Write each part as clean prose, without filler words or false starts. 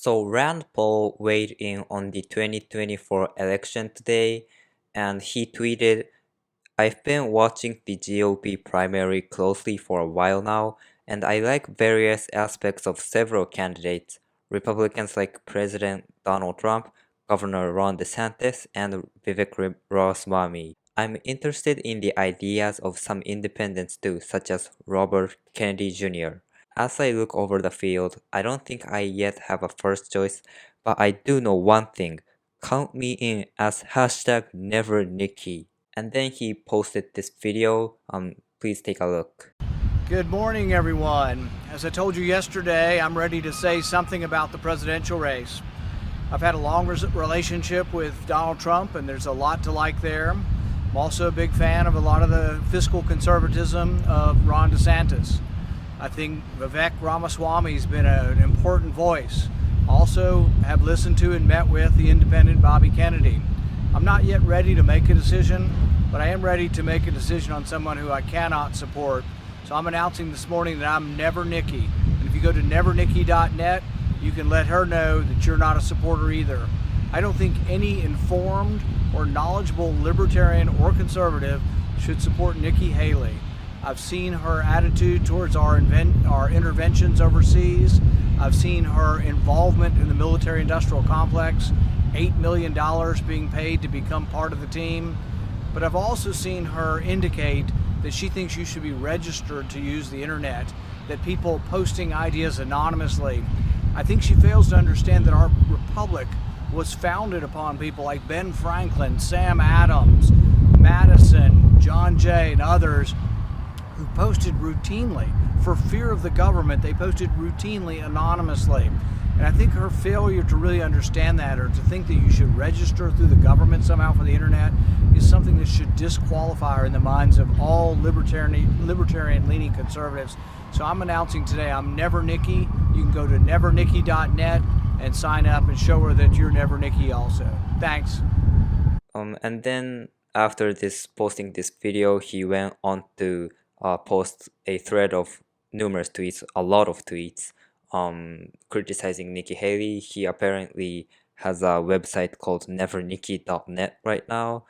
So Rand Paul weighed in on the 2024 election today, and he tweeted, "I've been watching the GOP primary closely for a while now, and I like various aspects of several candidates. Republicans like President Donald Trump, Governor Ron DeSantis, and Vivek Ramaswamy. I'm interested in the ideas of some independents too, such as Robert Kennedy Jr. As I look over the field, I don't think I yet have a first choice, but I do know one thing. Count me in as hashtag never Nikki." And then he posted this video. Please take a look. Good morning, everyone. As I told you yesterday, I'm ready to say something about the presidential race. I've had a long relationship with Donald Trump, and there's a lot to like there. I'm also a big fan of a lot of the fiscal conservatism of Ron DeSantis. I think Vivek Ramaswamy has been an important voice. Also have listened to and met with the independent Bobby Kennedy. I'm not yet ready to make a decision, but I am ready to make a decision on someone who I cannot support. So I'm announcing this morning that I'm Never Nikki. And if you go to nevernikki.net, you can let her know that you're not a supporter either. I don't think any informed or knowledgeable libertarian or conservative should support Nikki Haley. I've seen her attitude towards our interventions overseas. I've seen her involvement in the military-industrial complex, $8 million being paid to become part of the team. But I've also seen her indicate that she thinks you should be registered to use the internet, that people posting ideas anonymously. I think she fails to understand that our republic was founded upon people like Ben Franklin, Sam Adams, Madison, John Jay, and others who posted routinely. For fear of the government, they posted routinely anonymously. And I think her failure to really understand that, or to think that you should register through the government somehow for the internet, is something that should disqualify her in the minds of all libertarian-leaning conservatives. So I'm announcing today I'm Never Nikki. You can go to nevernikki.net and sign up and show her that you're Never Nikki also. Thanks. And then after posting this video, he went on to post a thread of numerous tweets, a lot of tweets, criticizing Nikki Haley. He apparently has a website called nevernikki.net right now.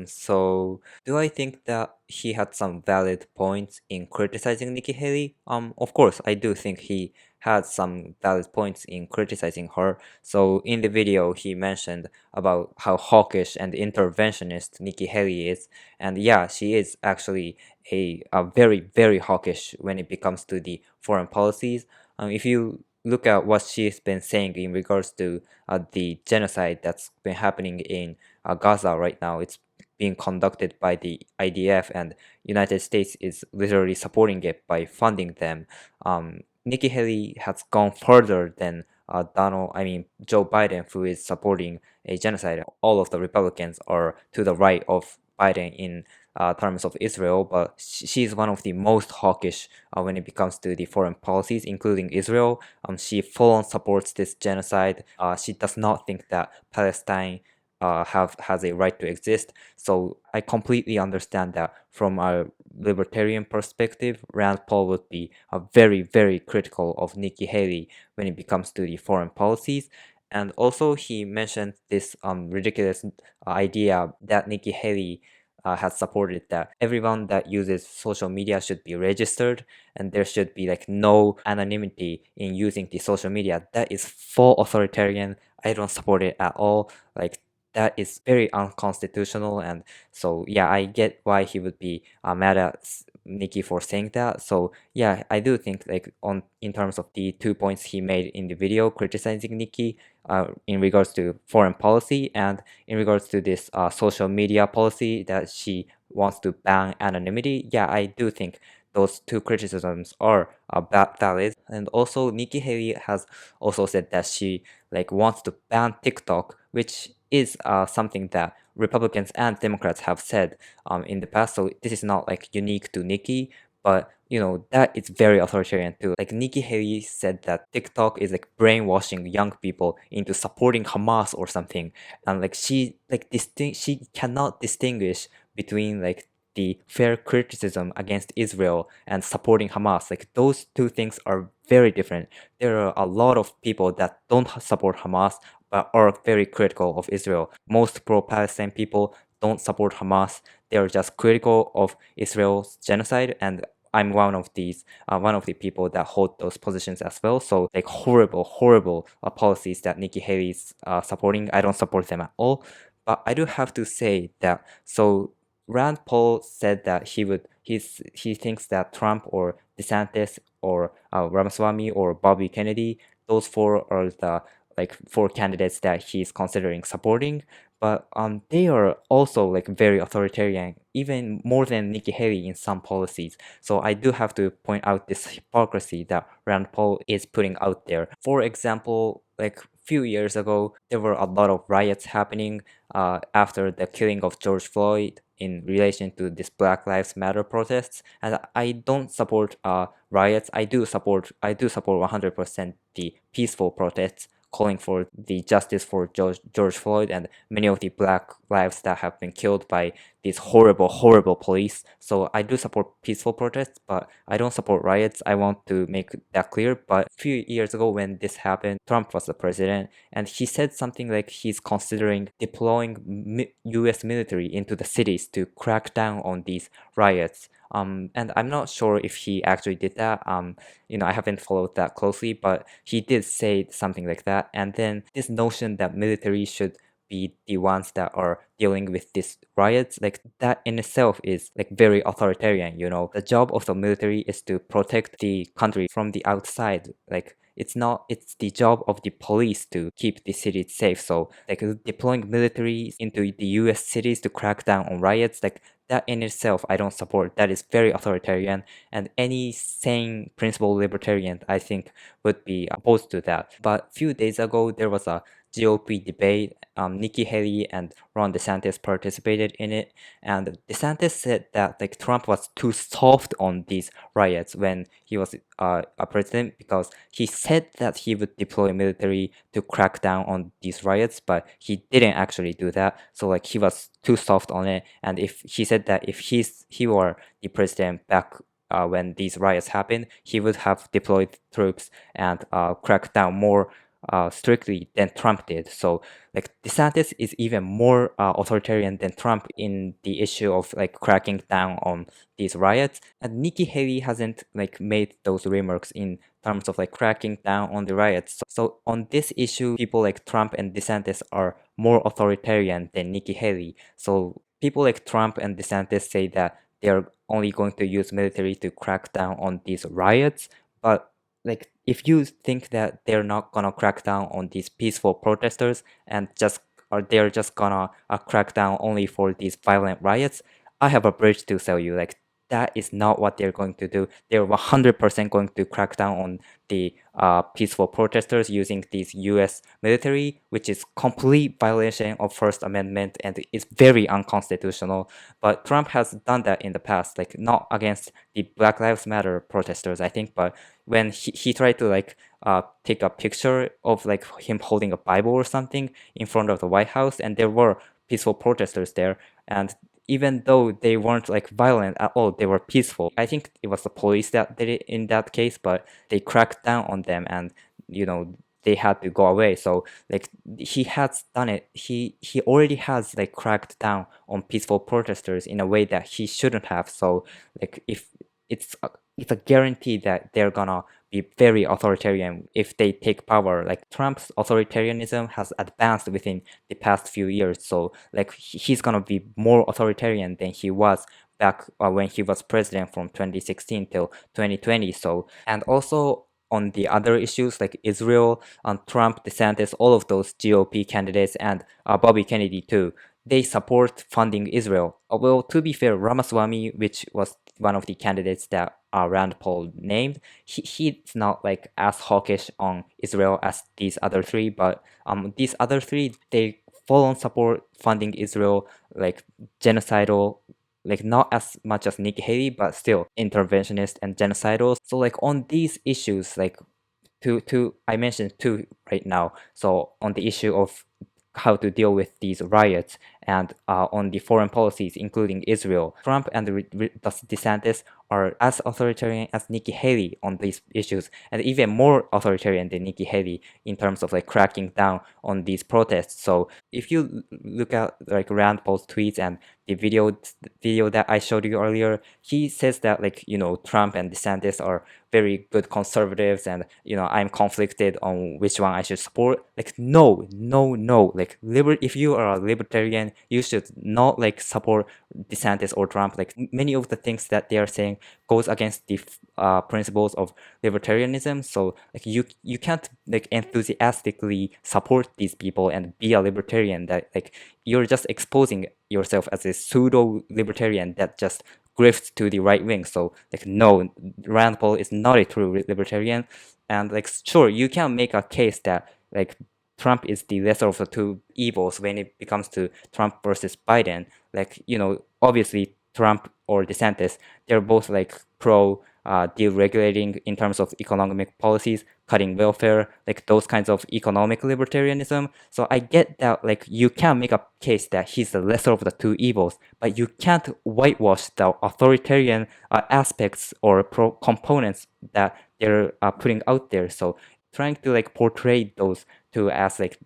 So do I think that he had some valid points in criticizing Nikki Haley? Of course, I do think he had some valid points in criticizing her. So in the video, he mentioned about how hawkish and interventionist Nikki Haley is. And yeah, she is actually a very, very hawkish when it comes to the foreign policies. If you look at what she's been saying in regards to the genocide that's been happening in Gaza right now, it's being conducted by the IDF, and United States is literally supporting it by funding them. Nikki Haley has gone further than Joe Biden, who is supporting a genocide. All of the Republicans are to the right of Biden in terms of Israel, but she's one of the most hawkish when it comes to the foreign policies, including Israel. She full-on supports this genocide. She does not think that Palestine has a right to exist. So I completely understand that from a libertarian perspective, Rand Paul would be very, very critical of Nikki Haley when it comes to the foreign policies. And also he mentioned this ridiculous idea that Nikki Haley has supported, that everyone that uses social media should be registered and there should be like no anonymity in using the social media. That is full authoritarian. I don't support it at all. Like, that is very unconstitutional. And so yeah, I get why he would be mad at Nikki for saying that. So yeah, I do think like in terms of the 2 points he made in the video criticizing Nikki in regards to foreign policy and in regards to this social media policy that she wants to ban anonymity, yeah, I do think those two criticisms are valid. And also Nikki Haley has also said that she like wants to ban TikTok, which is something that Republicans and Democrats have said in the past. So this is not like unique to Nikki, but you know, that is very authoritarian too. Like Nikki Haley said that TikTok is like brainwashing young people into supporting Hamas or something, and like she cannot distinguish between like the fair criticism against Israel and supporting Hamas. Like those two things are very different. There are a lot of people that don't support Hamas but are very critical of Israel. Most pro-Palestine people don't support Hamas. They are just critical of Israel's genocide, and I'm one of the people that hold those positions as well. So like horrible policies that Nikki Haley is supporting, I don't support them at all. But I do have to say that so Rand Paul said that he thinks that Trump or DeSantis or Ramaswamy or Bobby Kennedy, those four are the like four candidates that he's considering supporting. But they are also like very authoritarian, even more than Nikki Haley in some policies. So I do have to point out this hypocrisy that Rand Paul is putting out there. For example, like few years ago, there were a lot of riots happening after the killing of George Floyd in relation to this Black Lives Matter protests. And I don't support riots. I do support 100% the peaceful protests calling for the justice for George Floyd and many of the black lives that have been killed by these horrible police. So I do support peaceful protests, but I don't support riots. I want to make that clear. But a few years ago when this happened, Trump was the president, and he said something like he's considering deploying US military into the cities to crack down on these riots. And I'm not sure if he actually did that. I haven't followed that closely, but he did say something like that. And then this notion that military should be the ones that are dealing with these riots, like that in itself is like very authoritarian. The job of the military is to protect the country from the outside. Like it's the job of the police to keep the cities safe. So like deploying military into the US cities to crack down on riots, like that in itself I don't support. That is very authoritarian, and any sane principled libertarian I think would be opposed to that. But a few days ago there was a GOP debate. Nikki Haley and Ron DeSantis participated in it, and DeSantis said that like Trump was too soft on these riots when he was a president, because he said that he would deploy military to crack down on these riots, but he didn't actually do that. So like he was too soft on it, and if he said that if he were the president back when these riots happened, he would have deployed troops and cracked down more strictly than Trump did. So like DeSantis is even more authoritarian than Trump in the issue of like cracking down on these riots. And Nikki Haley hasn't like made those remarks in terms of like cracking down on the riots. So on this issue, people like Trump and DeSantis are more authoritarian than Nikki Haley. So people like Trump and DeSantis say that they're only going to use military to crack down on these riots, but like if you think that they're not gonna crack down on these peaceful protesters and they're just gonna crack down only for these violent riots, I have a bridge to sell you. Like that is not what they're going to do. They're 100% going to crack down on the peaceful protesters using these US military, which is complete violation of First Amendment and is very unconstitutional. But Trump has done that in the past, like not against the Black Lives Matter protesters, I think, but when he tried to like take a picture of like him holding a Bible or something in front of the White House, and there were peaceful protesters there, and even though they weren't like violent at all, they were peaceful. I think it was the police that did it in that case, but they cracked down on them, and they had to go away. So like he has done it. He already has like cracked down on peaceful protesters in a way that he shouldn't have. So like if it's a guarantee that they're gonna be very authoritarian if they take power. Like Trump's authoritarianism has advanced within the past few years, so like he's gonna be more authoritarian than he was back when he was president from 2016 till 2020. So, and also on the other issues like Israel, Trump, DeSantis, all of those GOP candidates, and Bobby Kennedy too, they support funding Israel. Well, to be fair, Ramaswamy, which was one of the candidates that Rand Paul named, he's not like as hawkish on Israel as these other three, but these other three, they full on support funding Israel, like genocidal, like not as much as Nikki Haley, but still interventionist and genocidal. So like on these issues, like I mentioned two right now. So on the issue of how to deal with these riots and on the foreign policies, including Israel. Trump and DeSantis are as authoritarian as Nikki Haley on these issues, and even more authoritarian than Nikki Haley in terms of like cracking down on these protests. So if you look at like Rand Paul's tweets and the video that I showed you earlier, he says that like Trump and DeSantis are very good conservatives, and I'm conflicted on which one I should support. Like no, no, no. Like if you are a libertarian, you should not like support DeSantis or Trump. Like many of the things that they are saying goes against the principles of libertarianism. So like you can't like enthusiastically support these people and be a libertarian. That like you're just exposing yourself as a pseudo libertarian that just grifts to the right wing. So like no, Rand Paul is not a true libertarian. And like sure, you can make a case that like Trump is the lesser of the two evils when it comes to Trump versus Biden. Like obviously Trump or DeSantis, they're both like pro deregulating in terms of economic policies, cutting welfare, like those kinds of economic libertarianism. So I get that like you can make a case that he's the lesser of the two evils, but you can't whitewash the authoritarian aspects or components that they're putting out there. So trying to like portray those two as like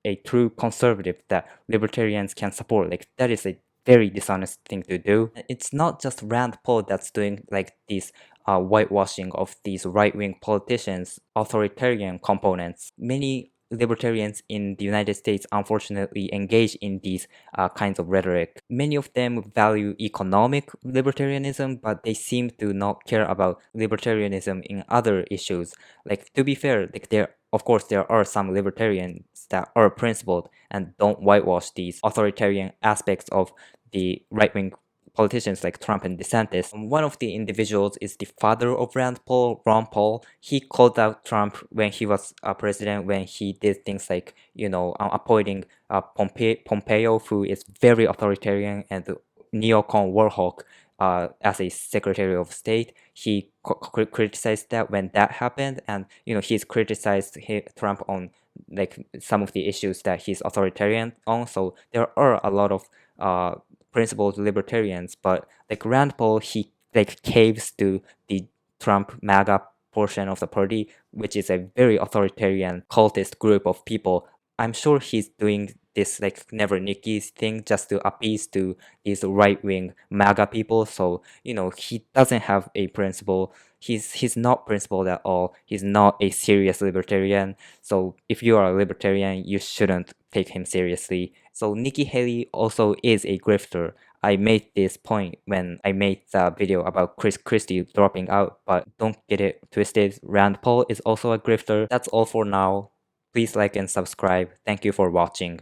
a true conservative that libertarians can support, like that is a very dishonest thing to do. It's not just Rand Paul that's doing like this whitewashing of these right-wing politicians, authoritarian components. Many libertarians in the United States unfortunately engage in these kinds of rhetoric. Many of them value economic libertarianism, but they seem to not care about libertarianism in other issues. Like to be fair, like of course there are some libertarians that are principled and don't whitewash these authoritarian aspects of the right-wing politicians like Trump and DeSantis. One of the individuals is the father of Rand Paul, Ron Paul. He called out Trump when he was president, when he did things like, appointing Pompeo, who is very authoritarian, and neocon Warhawk as a Secretary of State. He criticized that when that happened, and he's criticized Trump on like some of the issues that he's authoritarian on. So there are a lot of principled libertarians, but like Rand Paul, he like caves to the Trump MAGA portion of the party, which is a very authoritarian cultist group of people. I'm sure he's doing this like never Nikki's thing just to appease to these right-wing MAGA people. So he doesn't have a principle. He's not principled at all. He's not a serious libertarian. So if you are a libertarian, you shouldn't take him seriously. So Nikki Haley also is a grifter. I made this point when I made the video about Chris Christie dropping out, but don't get it twisted. Rand Paul is also a grifter. That's all for now. Please like and subscribe. Thank you for watching.